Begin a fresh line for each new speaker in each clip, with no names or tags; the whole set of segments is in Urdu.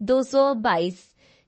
222।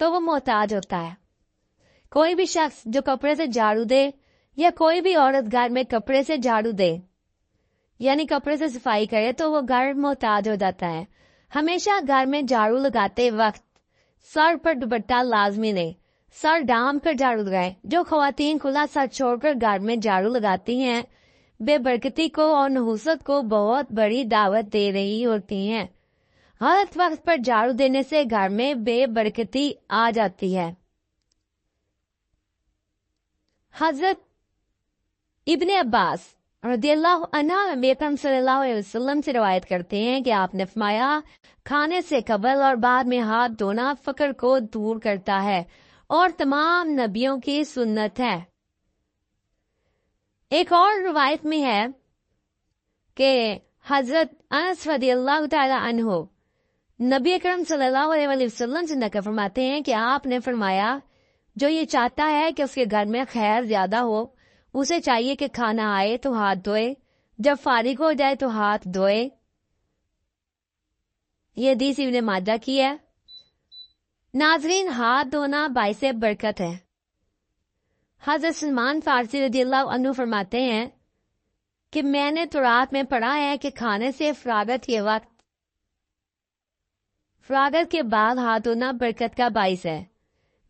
تو وہ محتاج ہوتا ہے. کوئی بھی شخص جو کپڑے سے جھاڑو دے یا کوئی بھی عورت گھر میں کپڑے سے جھاڑو دے یعنی کپڑے سے صفائی کرے تو وہ گھر محتاج ہو جاتا ہے. ہمیشہ گھر میں جھاڑو لگاتے وقت سر پر دوپٹہ لازمی لیں. سر ڈھانپ کر جھاڑو لگائیں. جو خواتین کھلا سر چھوڑ کر گھر میں جھاڑو لگاتی ہیں بے برکتی کو اور نحوست کو بہت بڑی دعوت دے رہی ہوتی ہیں. غلط وقت پر جھاڑو دینے سے گھر میں بے برکتی آ جاتی ہے. حضرت ابن عباس رضی اللہ عنہ نبی اکرم صلی اللہ علیہ وسلم سے روایت کرتے ہیں کہ آپ نے فرمایا کھانے سے قبل اور بعد میں ہاتھ دھونا فقر کو دور کرتا ہے اور تمام نبیوں کی سنت ہے. ایک اور روایت میں ہے کہ حضرت انس رضی اللہ تعالی عنہ نبی اکرم صلی اللہ علیہ وسلم سے نقل فرماتے ہیں کہ آپ نے فرمایا جو یہ چاہتا ہے کہ اس کے گھر میں خیر زیادہ ہو اسے چاہیے کہ کھانا آئے تو ہاتھ دھوئے, جب فارغ ہو جائے تو ہاتھ دھوئے. یہ حدیث ابن ماجہ کی ہے. ناظرین, ہاتھ دھونا باعث برکت ہے. حضرت سلمان فارسی رضی اللہ عنہ فرماتے ہیں کہ میں نے تورات میں پڑھا ہے کہ کھانے سے فراغت کے بعد ہاتھ دھونا برکت کا باعث ہے.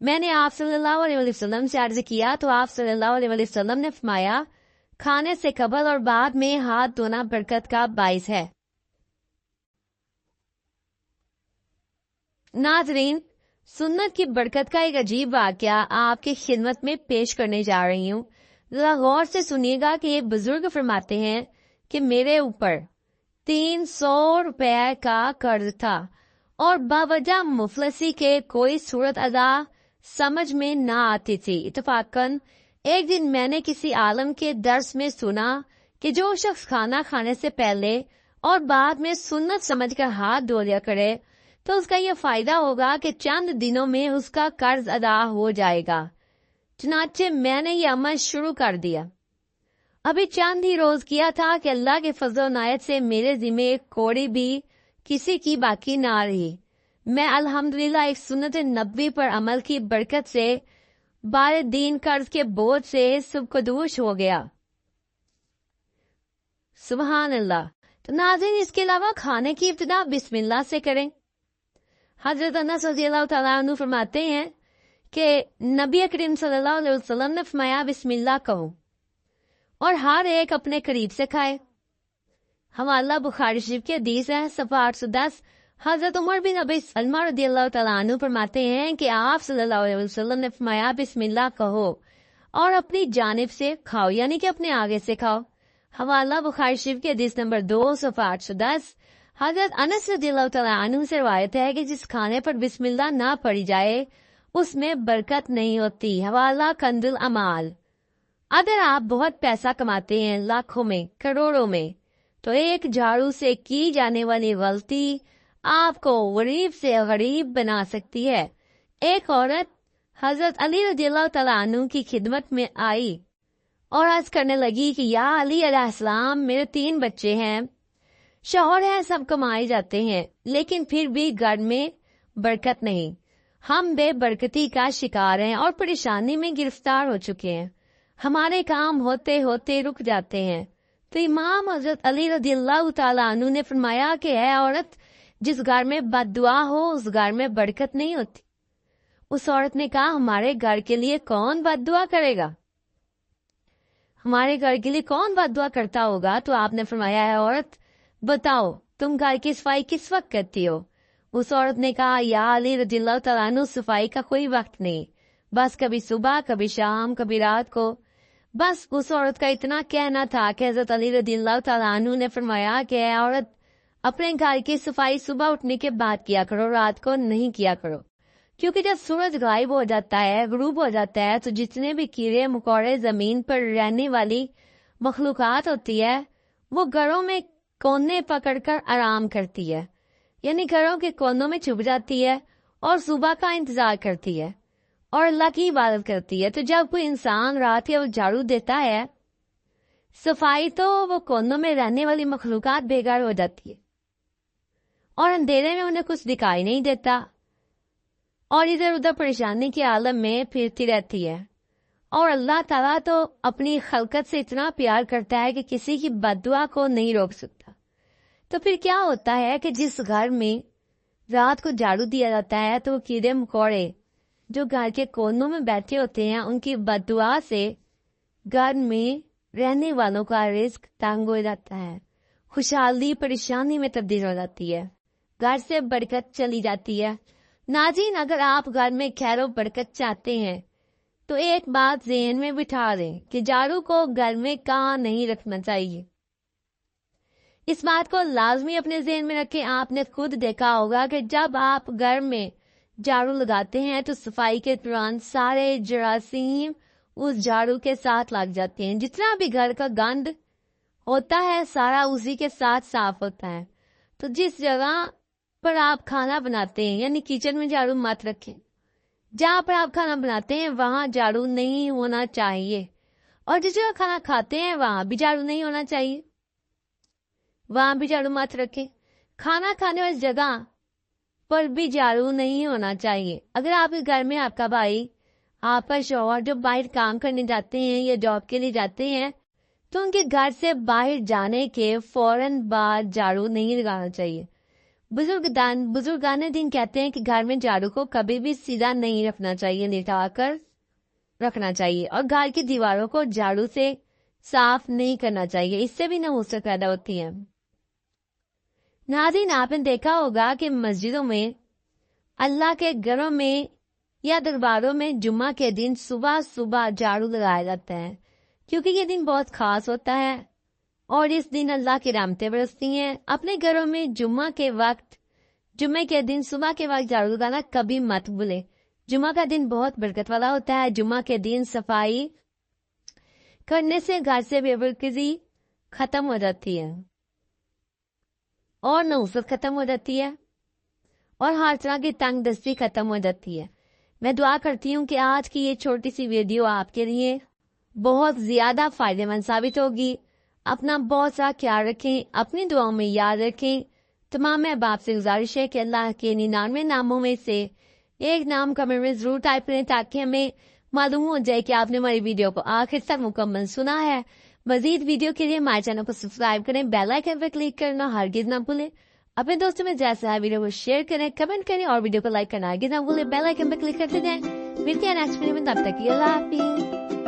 میں نے آپ صلی اللہ علیہ وسلم سے عرض کیا تو آپ صلی اللہ علیہ وسلم نے فرمایا کھانے سے قبل اور بعد میں ہاتھ دھونا برکت کا باعث ہے. ناظرین, سنت کی برکت کا ایک عجیب واقعہ آپ کی خدمت میں پیش کرنے جا رہی ہوں. ذرا غور سے سنیے گا کہ ایک بزرگ فرماتے ہیں کہ میرے اوپر 300 روپے کا قرض تھا اور باوجہ مفلسی کے کوئی صورت ادا سمجھ میں نہ آتی تھی. اتفاقاً ایک دن میں نے کسی عالم کے درس میں سنا کہ جو شخص کھانا کھانے سے پہلے اور بعد میں سنت سمجھ کر ہاتھ دھو لیا کرے تو اس کا یہ فائدہ ہوگا کہ چند دنوں میں اس کا قرض ادا ہو جائے گا. چنانچہ میں نے یہ عمل شروع کر دیا. ابھی چند ہی روز کیا تھا کہ اللہ کے فضل و عنایت سے میرے ذمہ ایک کوڑی بھی کسی کی باقی نہ رہی. میں الحمدللہ ایک سنت نبوی پر عمل کی برکت سے بار دین قرض کے بوجھ سے سبکدوش ہو گیا. سبحان اللہ. تو ناظرین, اس کے علاوہ کھانے کی ابتدا بسم اللہ سے کریں. حضرت انس رضی اللہ تعالیٰ عنہ فرماتے ہیں کہ نبی کریم صلی اللہ علیہ وسلم نے فرمایا بسم اللہ کہو اور ہر ایک اپنے قریب سے کھائے. حوالہ بخاری شریف کی حدیث ہے صفحہ 810. حضرت عمر بن ابی سلمہ رضی اللہ تعالیٰ عنہ فرماتے ہیں کہ آپ صلی اللہ علیہ وسلم نے فرمایا بسم اللہ کہو اور اپنی جانب سے کھاؤ یعنی کہ اپنے آگے سے کھاؤ. حوالہ بخاری شریف کی حدیث نمبر 2 صفحہ 810. حضرت انس رضی اللہ تعالیٰ عنہ سے روایت ہے کہ جس کھانے پر بسم اللہ نہ پڑھی جائے اس میں برکت نہیں ہوتی. حوالہ کنز الامال. اگر آپ بہت پیسہ کماتے ہیں لاکھوں میں کروڑوں میں تو ایک جھاڑو سے کی جانے والی غلطی آپ کو غریب سے غریب بنا سکتی ہے. ایک عورت حضرت علی رضی اللہ تعالیٰ عنہ کی خدمت میں آئی اور عرض کرنے لگی کہ یا علی علیہ السلام, میرے 3 بچے ہیں, شوہر ہیں, سب کمائے جاتے ہیں, لیکن پھر بھی گھر میں برکت نہیں. ہم بے برکتی کا شکار ہیں اور پریشانی میں گرفتار ہو چکے ہیں. ہمارے کام ہوتے ہوتے رک جاتے ہیں. تو امام حضرت علی رضی اللہ تعالیٰ عنہ نے فرمایا کہ اے عورت, جس گھر میں بد دعا ہو اس گھر میں برکت نہیں ہوتی. اس عورت نے کہا ہمارے گھر کے لیے کون بد دعا کرے گا, ہمارے گھر کے لیے کون بد دعا کرتا ہوگا. تو آپ نے فرمایا ہے عورت بتاؤ تم گھر کی صفائی کس وقت کرتی ہو. اس عورت نے کہا یا علی رضی اللہ تعالیٰ عنہ, صفائی کا کوئی وقت نہیں, بس کبھی صبح کبھی شام کبھی رات کو. بس اس عورت کا اتنا کہنا تھا کہ حضرت علی رضی اللہ تعالیٰ عنہ نے فرمایا کہ اے عورت, اپنے گھر کی صفائی صبح اٹھنے کے بعد کیا کرو, رات کو نہیں کیا کرو. کیونکہ جب سورج غائب ہو جاتا ہے, غروب ہو جاتا ہے, تو جتنے بھی کیڑے مکوڑے زمین پر رہنے والی مخلوقات ہوتی ہے وہ گھروں میں کونے پکڑ کر آرام کرتی ہے, یعنی گھروں کے کونوں میں چھپ جاتی ہے اور صبح کا انتظار کرتی ہے اور اللہ کی عبادت کرتی ہے. تو جب کوئی انسان رات کے وقت جھاڑو دیتا ہے صفائی, تو وہ کونوں میں رہنے والی مخلوقات بے گھر ہو جاتی ہے اور اندھیرے میں انہیں کچھ دکھائی نہیں دیتا. اور ادھر ادھر پریشانی کے عالم میں پھرتی رہتی ہے. اور اللہ تعالیٰ تو اپنی خلقت سے اتنا پیار کرتا ہے کہ کسی کی بد دعا کو نہیں روک سکتا. تو پھر کیا ہوتا ہے کہ جس گھر میں رات کو جھاڑو دیا جاتا ہے تو کیڑے مکوڑے جو گھر کے کونوں میں بیٹھے ہوتے ہیں ان کی بد دعا سے گھر میں رہنے والوں کا رزق تنگ ہو جاتا ہے، خوشحالی پریشانی میں تبدیل ہو جاتی ہے، گھر سے برکت چلی جاتی ہے. ناظرین، اگر آپ گھر میں خیر و برکت چاہتے ہیں تو ایک بات ذہن میں بٹھا دیں کہ جھاڑو کو گھر میں کہاں نہیں رکھنا چاہیے. اس بات کو لازمی اپنے ذہن میں رکھیں. آپ نے خود دیکھا ہوگا کہ جب آپ گھر میں جھاڑو لگاتے ہیں تو صفائی کے دوران سارے جراثیم اس جھاڑو کے ساتھ لگ جاتے ہیں. جتنا بھی گھر کا گند ہوتا ہے سارا اسی کے ساتھ صاف ہوتا ہے. تو جس جگہ پر آپ کھانا بناتے ہیں یعنی کچن میں جھاڑو مت رکھیں. جہاں پر آپ کھانا بناتے ہیں وہاں جھاڑو نہیں ہونا چاہیے، اور جس جگہ کھانا کھاتے ہیں وہاں بھی جھاڑو نہیں ہونا چاہیے، وہاں بھی جھاڑو مت رکھیں. کھانا کھانے والی جگہ پر بھی جھاڑو نہیں ہونا چاہیے. اگر آپ کے گھر میں آپ کا بھائی، آپ کا شوہر جو باہر کام کرنے جاتے ہیں یا جاب کے لیے جاتے ہیں تو ان کے گھر سے باہر جانے کے فوراً بعد جھاڑو نہیں لگانا چاہیے. بزرگان دین کہتے ہیں کہ گھر میں جھاڑو کو کبھی بھی سیدھا نہیں رکھنا چاہیے، لٹا کر رکھنا چاہیے، اور گھر کی دیواروں کو جھاڑو سے صاف نہیں کرنا چاہیے، اس سے بھی نحوست پیدا ہوتی ہے. ناظرین، آپ نے دیکھا ہوگا کہ مسجدوں میں، اللہ کے گھروں میں یا درباروں میں جمعہ کے دن صبح صبح جھاڑو لگایا جاتا ہے، کیونکہ یہ دن بہت خاص ہوتا ہے اور اس دن اللہ کی رحمتیں برستی ہیں. اپنے گھروں میں جمعے کے دن صبح کے وقت جھاڑو لگانا کبھی مت بھولیں. جمعہ کا دن بہت برکت والا ہوتا ہے. جمعہ کے دن صفائی کرنے سے گھر سے بے برکتی ختم ہو جاتی ہے اور نحوست ختم ہو جاتی ہے اور ہر طرح کی تنگ دستی ختم ہو جاتی ہے. میں دعا کرتی ہوں کہ آج کی یہ چھوٹی سی ویڈیو آپ کے لیے بہت زیادہ فائدہ مند ثابت ہوگی. اپنا بہت سا خیال رکھیں، اپنی دعاؤں میں یاد رکھیں. تمام احباب سے گزارش ہے کہ اللہ کے 99 ناموں میں سے ایک نام کمنٹ میں ضرور ٹائپ کریں تاکہ ہمیں معلوم ہو جائے کہ آپ نے ہماری ویڈیو کو آخر تک مکمل سنا ہے. مزید ویڈیو کے لیے ہمارے چینل کو سبسکرائب کریں، بیل آئیکن پر کلک کرنا ہرگز نہ بھولیں. اپنے دوستوں میں جیسا ہے ویڈیو کو شیئر کریں، کمنٹ کریں اور ویڈیو کو لائک کرنا ہرگز نہ بھولیں. بیل آئیکن پر کلک کرتے جائیں. ملتے ہیں نیکسٹ ویڈیو میں، تب تک کے لیے اللہ حافظ.